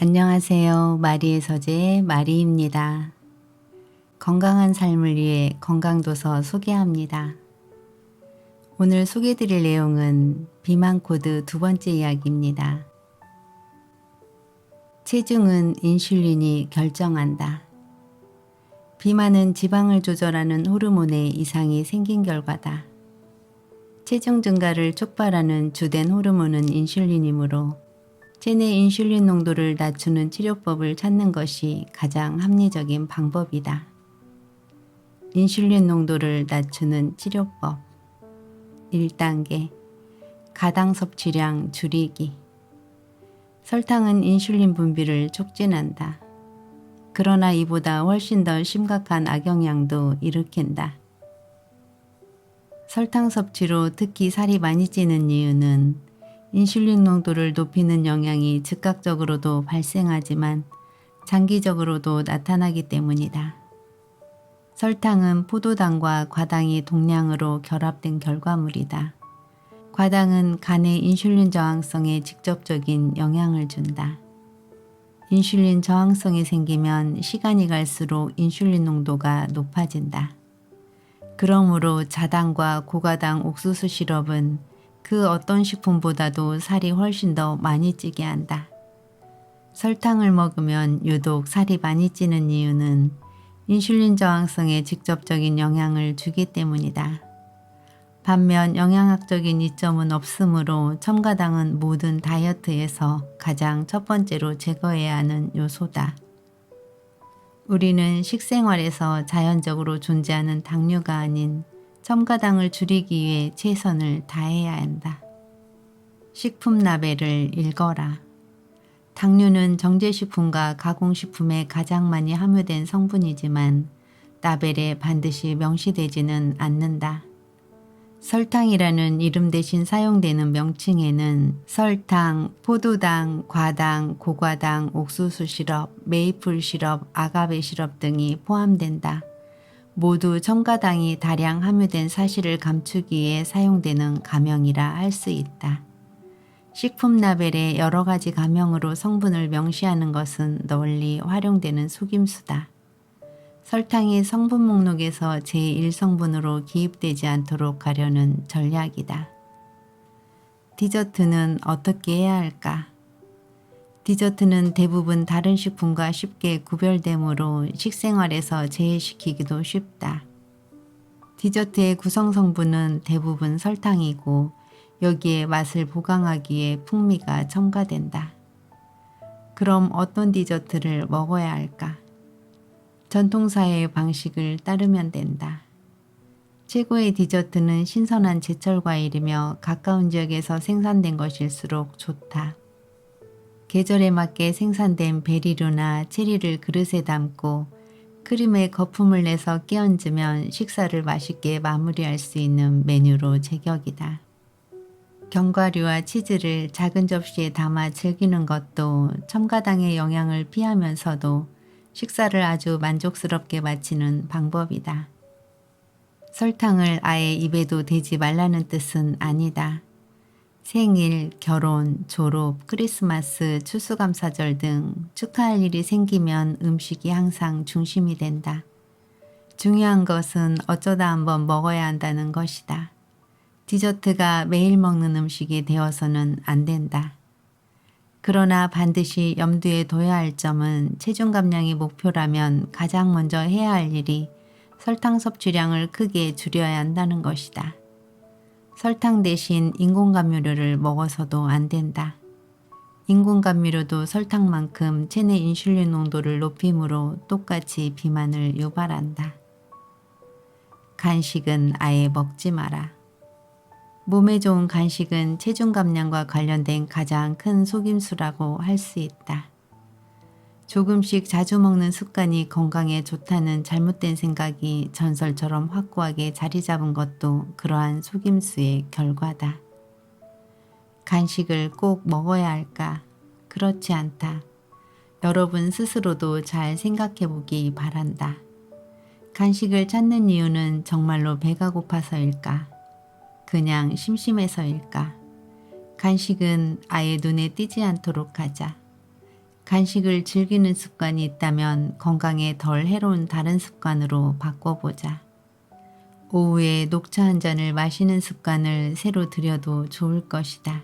안녕하세요. 마리의 서재 마리입니다. 건강한 삶을 위해 건강도서 소개합니다. 오늘 소개드릴 내용은 비만 코드 두 번째 이야기입니다. 체중은 인슐린이 결정한다. 비만은 지방을 조절하는 호르몬에 이상이 생긴 결과다. 체중 증가를 촉발하는 주된 호르몬은 인슐린이므로 체내 인슐린 농도를 낮추는 치료법을 찾는 것이 가장 합리적인 방법이다. 인슐린 농도를 낮추는 치료법 1단계 가당 섭취량 줄이기. 설탕은 인슐린 분비를 촉진한다. 그러나 이보다 훨씬 더 심각한 악영향도 일으킨다. 설탕 섭취로 특히 살이 많이 찌는 이유는 인슐린 농도를 높이는 영향이 즉각적으로도 발생하지만 장기적으로도 나타나기 때문이다. 설탕은 포도당과 과당이 동량으로 결합된 결과물이다. 과당은 간의 인슐린 저항성에 직접적인 영향을 준다. 인슐린 저항성이 생기면 시간이 갈수록 인슐린 농도가 높아진다. 그러므로 자당과 고과당 옥수수 시럽은 그 어떤 식품보다도 살이 훨씬 더 많이 찌게 한다. 설탕을 먹으면 유독 살이 많이 찌는 이유는 인슐린 저항성에 직접적인 영향을 주기 때문이다. 반면 영양학적인 이점은 없으므로 첨가당은 모든 다이어트에서 가장 첫 번째로 제거해야 하는 요소다. 우리는 식생활에서 자연적으로 존재하는 당류가 아닌 첨가당을 줄이기 위해 최선을 다해야 한다. 식품 라벨을 읽어라. 당류는 정제식품과 가공식품에 가장 많이 함유된 성분이지만 라벨에 반드시 명시되지는 않는다. 설탕이라는 이름 대신 사용되는 명칭에는 설탕, 포도당, 과당, 고과당, 옥수수 시럽, 메이플 시럽, 아가베 시럽 등이 포함된다. 모두 첨가당이 다량 함유된 사실을 감추기 위해 사용되는 가명이라 할 수 있다. 식품 라벨에 여러 가지 가명으로 성분을 명시하는 것은 널리 활용되는 속임수다. 설탕이 성분 목록에서 제1성분으로 기입되지 않도록 하려는 전략이다. 디저트는 어떻게 해야 할까? 디저트는 대부분 다른 식품과 쉽게 구별되므로 식생활에서 제외시키기도 쉽다. 디저트의 구성 성분은 대부분 설탕이고 여기에 맛을 보강하기 위해 풍미가 첨가된다. 그럼 어떤 디저트를 먹어야 할까? 전통사회의 방식을 따르면 된다. 최고의 디저트는 신선한 제철 과일이며 가까운 지역에서 생산된 것일수록 좋다. 계절에 맞게 생산된 베리류나 체리를 그릇에 담고 크림에 거품을 내서 끼얹으면 식사를 맛있게 마무리할 수 있는 메뉴로 제격이다. 견과류와 치즈를 작은 접시에 담아 즐기는 것도 첨가당의 영향을 피하면서도 식사를 아주 만족스럽게 마치는 방법이다. 설탕을 아예 입에도 대지 말라는 뜻은 아니다. 생일, 결혼, 졸업, 크리스마스, 추수감사절 등 축하할 일이 생기면 음식이 항상 중심이 된다. 중요한 것은 어쩌다 한번 먹어야 한다는 것이다. 디저트가 매일 먹는 음식이 되어서는 안 된다. 그러나 반드시 염두에 둬야 할 점은 체중 감량이 목표라면 가장 먼저 해야 할 일이 설탕 섭취량을 크게 줄여야 한다는 것이다. 설탕 대신 인공감미료를 먹어서도 안 된다. 인공감미료도 설탕만큼 체내 인슐린 농도를 높이므로 똑같이 비만을 유발한다. 간식은 아예 먹지 마라. 몸에 좋은 간식은 체중 감량과 관련된 가장 큰 속임수라고 할 수 있다. 조금씩 자주 먹는 습관이 건강에 좋다는 잘못된 생각이 전설처럼 확고하게 자리 잡은 것도 그러한 속임수의 결과다. 간식을 꼭 먹어야 할까? 그렇지 않다. 여러분 스스로도 잘 생각해 보기 바란다. 간식을 찾는 이유는 정말로 배가 고파서일까? 그냥 심심해서일까? 간식은 아예 눈에 띄지 않도록 하자. 간식을 즐기는 습관이 있다면 건강에 덜 해로운 다른 습관으로 바꿔보자. 오후에 녹차 한 잔을 마시는 습관을 새로 들여도 좋을 것이다.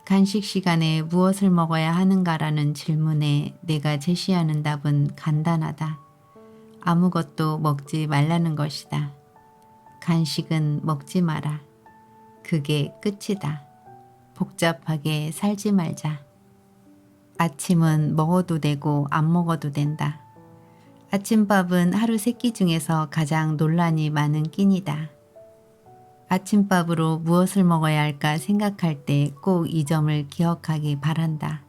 간식 시간에 무엇을 먹어야 하는가라는 질문에 내가 제시하는 답은 간단하다. 아무것도 먹지 말라는 것이다. 간식은 먹지 마라. 그게 끝이다. 복잡하게 살지 말자. 아침은 먹어도 되고 안 먹어도 된다. 아침밥은 하루 3끼 중에서 가장 논란이 많은 끼니다. 아침밥으로 무엇을 먹어야 할까 생각할 때 꼭 이 점을 기억하기 바란다.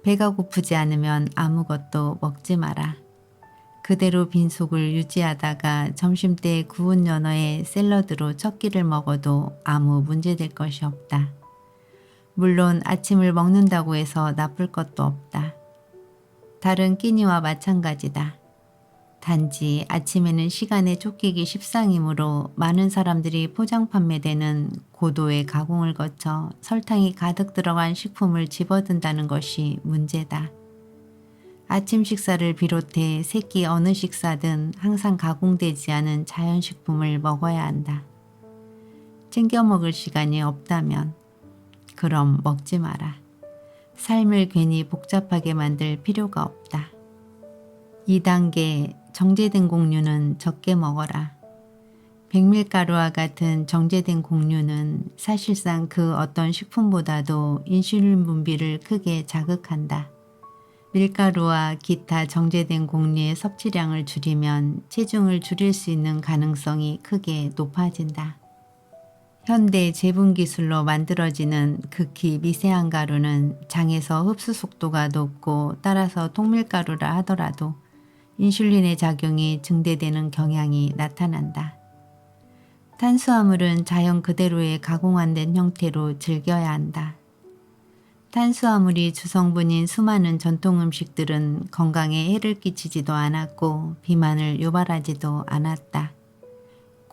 배가 고프지 않으면 아무것도 먹지 마라. 그대로 빈속을 유지하다가 점심때 구운 연어에 샐러드로 첫 끼를 먹어도 아무 문제될 것이 없다. 물론 아침을 먹는다고 해서 나쁠 것도 없다. 다른 끼니와 마찬가지다. 단지 아침에는 시간에 쫓기기 십상이므로 많은 사람들이 포장 판매되는 고도의 가공을 거쳐 설탕이 가득 들어간 식품을 집어든다는 것이 문제다. 아침 식사를 비롯해 새끼 어느 식사든 항상 가공되지 않은 자연식품을 먹어야 한다. 챙겨 먹을 시간이 없다면 그럼 먹지 마라. 삶을 괜히 복잡하게 만들 필요가 없다. 2단계 정제된 곡류는 적게 먹어라. 백밀가루와 같은 정제된 곡류는 사실상 그 어떤 식품보다도 인슐린 분비를 크게 자극한다. 밀가루와 기타 정제된 곡류의 섭취량을 줄이면 체중을 줄일 수 있는 가능성이 크게 높아진다. 현대 제분 기술로 만들어지는 극히 미세한 가루는 장에서 흡수 속도가 높고 따라서 통밀가루라 하더라도 인슐린의 작용이 증대되는 경향이 나타난다. 탄수화물은 자연 그대로의 가공 안 된 형태로 즐겨야 한다. 탄수화물이 주성분인 수많은 전통 음식들은 건강에 해를 끼치지도 않았고 비만을 유발하지도 않았다.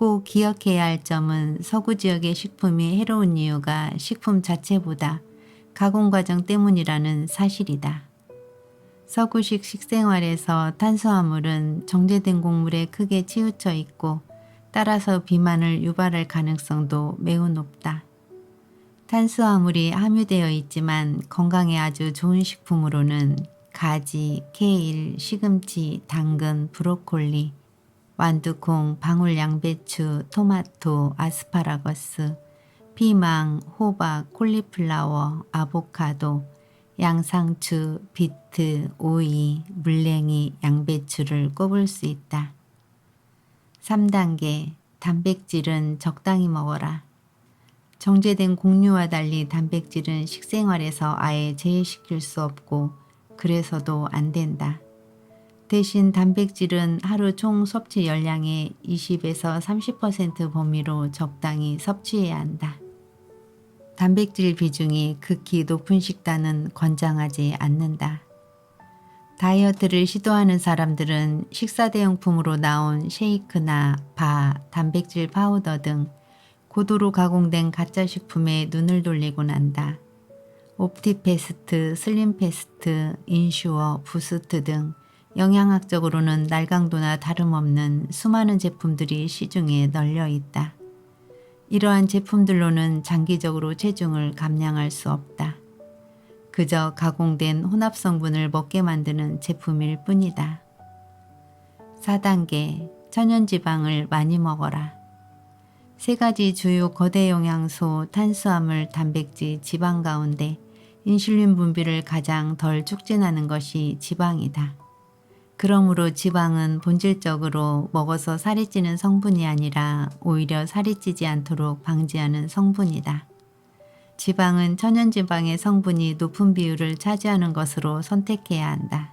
꼭 기억해야 할 점은 서구 지역의 식품이 해로운 이유가 식품 자체보다 가공 과정 때문이라는 사실이다. 서구식 식생활에서 탄수화물은 정제된 곡물에 크게 치우쳐 있고 따라서 비만을 유발할 가능성도 매우 높다. 탄수화물이 함유되어 있지만 건강에 아주 좋은 식품으로는 가지, 케일, 시금치, 당근, 브로콜리, 완두콩, 방울 양배추, 토마토, 아스파라거스, 피망, 호박, 콜리플라워, 아보카도, 양상추, 비트, 오이, 물냉이, 양배추를 꼽을 수 있다. 3단계 단백질은 적당히 먹어라. 정제된 곡류와 달리 단백질은 식생활에서 아예 제외시킬 수 없고 그래서도 안 된다. 대신 단백질은 하루 총 섭취 열량의 20에서 30% 범위로 적당히 섭취해야 한다. 단백질 비중이 극히 높은 식단은 권장하지 않는다. 다이어트를 시도하는 사람들은 식사 대용품으로 나온 쉐이크나 바, 단백질 파우더 등 고도로 가공된 가짜 식품에 눈을 돌리곤 한다. 옵티패스트, 슬림패스트, 인슈어, 부스트 등 영양학적으로는 날강도나 다름없는 수많은 제품들이 시중에 널려 있다. 이러한 제품들로는 장기적으로 체중을 감량할 수 없다. 그저 가공된 혼합 성분을 먹게 만드는 제품일 뿐이다. 4단계 천연지방을 많이 먹어라. 3가지 주요 거대 영양소 탄수화물, 단백질, 지방 가운데 인슐린 분비를 가장 덜 촉진하는 것이 지방이다. 그러므로 지방은 본질적으로 먹어서 살이 찌는 성분이 아니라 오히려 살이 찌지 않도록 방지하는 성분이다. 지방은 천연지방의 성분이 높은 비율을 차지하는 것으로 선택해야 한다.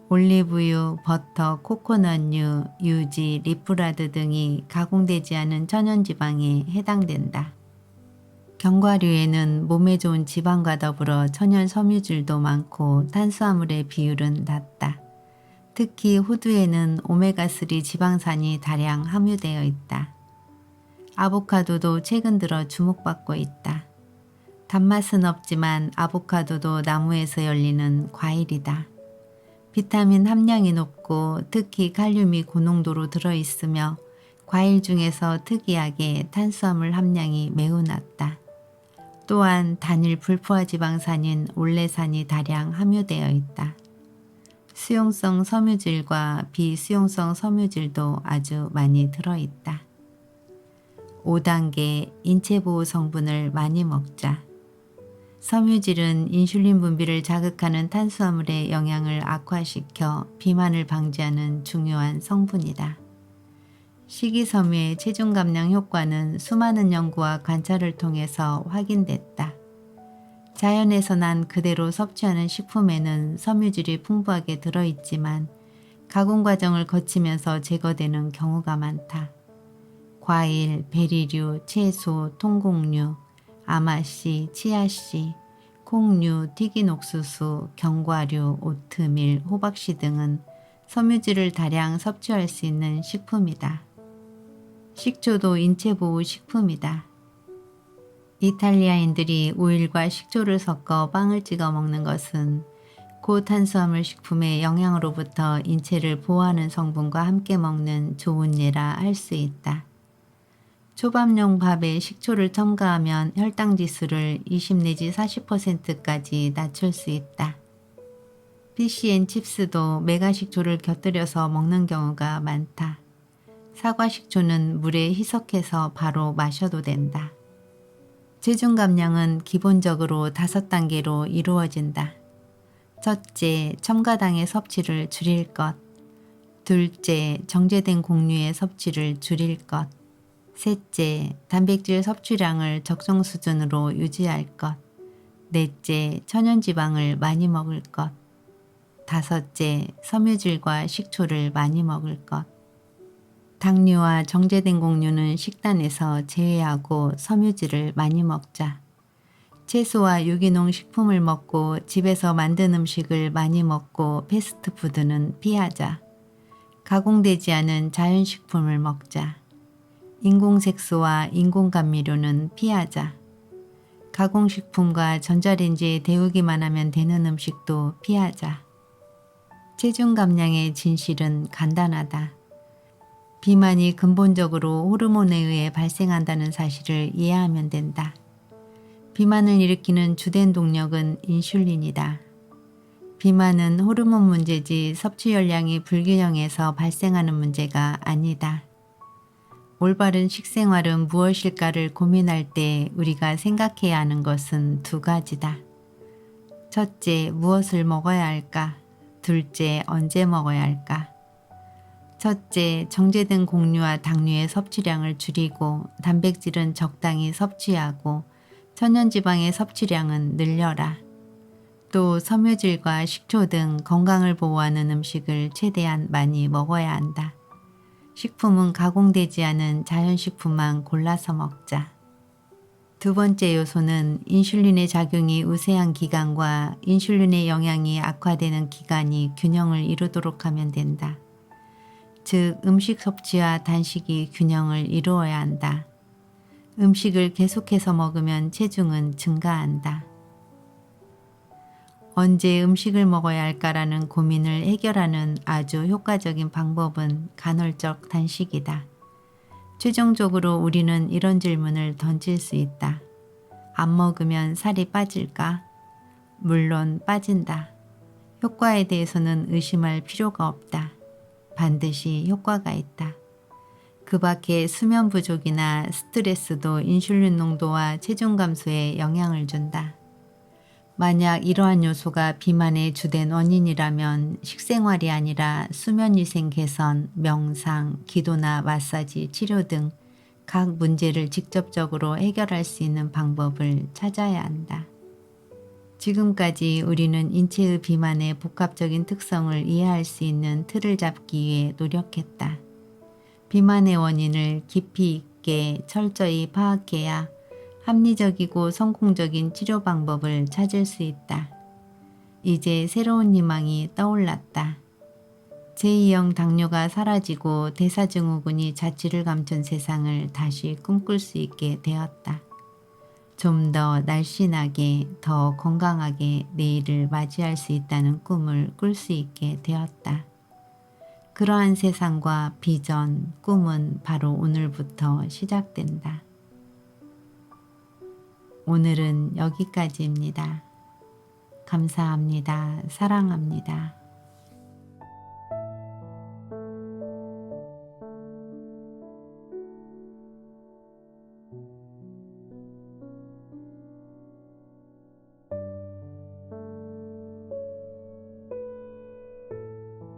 올리브유, 버터, 코코넛유, 유지, 리프라드 등이 가공되지 않은 천연지방에 해당된다. 견과류에는 몸에 좋은 지방과 더불어 천연 섬유질도 많고 탄수화물의 비율은 낮다. 특히 호두에는 오메가3 지방산이 다량 함유되어 있다. 아보카도도 최근 들어 주목받고 있다. 단맛은 없지만 아보카도도 나무에서 열리는 과일이다. 비타민 함량이 높고 특히 칼륨이 고농도로 들어있으며 과일 중에서 특이하게 탄수화물 함량이 매우 낮다. 또한 단일 불포화 지방산인 올레산이 다량 함유되어 있다. 수용성 섬유질과 비수용성 섬유질도 아주 많이 들어있다. 5단계 인체보호 성분을 많이 먹자. 섬유질은 인슐린 분비를 자극하는 탄수화물의 영양을 악화시켜 비만을 방지하는 중요한 성분이다. 식이섬유의 체중 감량 효과는 수많은 연구와 관찰을 통해서 확인됐다. 자연에서 난 그대로 섭취하는 식품에는 섬유질이 풍부하게 들어있지만 가공 과정을 거치면서 제거되는 경우가 많다. 과일, 베리류, 채소, 통곡류, 아마씨, 치아씨, 콩류, 튀긴 옥수수, 견과류, 오트밀, 호박씨 등은 섬유질을 다량 섭취할 수 있는 식품이다. 식초도 인체보호 식품이다. 이탈리아인들이 오일과 식초를 섞어 빵을 찍어 먹는 것은 고탄수화물 식품의 영양으로부터 인체를 보호하는 성분과 함께 먹는 좋은 예라 할 수 있다. 초밥용 밥에 식초를 첨가하면 혈당 지수를 20 내지 40%까지 낮출 수 있다. 피시앤칩스도 메가식초를 곁들여서 먹는 경우가 많다. 사과식초는 물에 희석해서 바로 마셔도 된다. 체중 감량은 기본적으로 5단계로 이루어진다. 첫째, 첨가당의 섭취를 줄일 것. 둘째, 정제된 곡류의 섭취를 줄일 것. 셋째, 단백질 섭취량을 적정 수준으로 유지할 것. 넷째, 천연지방을 많이 먹을 것. 다섯째, 섬유질과 식초를 많이 먹을 것. 당류와 정제된 곡류는 식단에서 제외하고 섬유질을 많이 먹자. 채소와 유기농 식품을 먹고 집에서 만든 음식을 많이 먹고 패스트푸드는 피하자. 가공되지 않은 자연식품을 먹자. 인공색소와 인공감미료는 피하자. 가공식품과 전자레인지에 데우기만 하면 되는 음식도 피하자. 체중 감량의 진실은 간단하다. 비만이 근본적으로 호르몬에 의해 발생한다는 사실을 이해하면 된다. 비만을 일으키는 주된 동력은 인슐린이다. 비만은 호르몬 문제지 섭취 열량이 불균형해서 발생하는 문제가 아니다. 올바른 식생활은 무엇일까를 고민할 때 우리가 생각해야 하는 것은 두 가지다. 첫째, 무엇을 먹어야 할까? 둘째, 언제 먹어야 할까? 첫째, 정제된 곡류와 당류의 섭취량을 줄이고 단백질은 적당히 섭취하고 천연지방의 섭취량은 늘려라. 또 섬유질과 식초 등 건강을 보호하는 음식을 최대한 많이 먹어야 한다. 식품은 가공되지 않은 자연식품만 골라서 먹자. 두 번째 요소는 인슐린의 작용이 우세한 기간과 인슐린의 영향이 악화되는 기간이 균형을 이루도록 하면 된다. 즉, 음식 섭취와 단식이 균형을 이루어야 한다. 음식을 계속해서 먹으면 체중은 증가한다. 언제 음식을 먹어야 할까라는 고민을 해결하는 아주 효과적인 방법은 간헐적 단식이다. 최종적으로 우리는 이런 질문을 던질 수 있다. 안 먹으면 살이 빠질까? 물론 빠진다. 효과에 대해서는 의심할 필요가 없다. 반드시 효과가 있다. 그 밖에 수면 부족이나 스트레스도 인슐린 농도와 체중 감소에 영향을 준다. 만약 이러한 요소가 비만의 주된 원인이라면 식생활이 아니라 수면위생 개선, 명상, 기도나 마사지, 치료 등 각 문제를 직접적으로 해결할 수 있는 방법을 찾아야 한다. 지금까지 우리는 인체의 비만의 복합적인 특성을 이해할 수 있는 틀을 잡기 위해 노력했다. 비만의 원인을 깊이 있게 철저히 파악해야 합리적이고 성공적인 치료 방법을 찾을 수 있다. 이제 새로운 희망이 떠올랐다. 제2형 당뇨가 사라지고 대사증후군이 자취를 감춘 세상을 다시 꿈꿀 수 있게 되었다. 좀 더 날씬하게, 더 건강하게 내일을 맞이할 수 있다는 꿈을 꿀 수 있게 되었다. 그러한 세상과 비전, 꿈은 바로 오늘부터 시작된다. 오늘은 여기까지입니다. 감사합니다. 사랑합니다.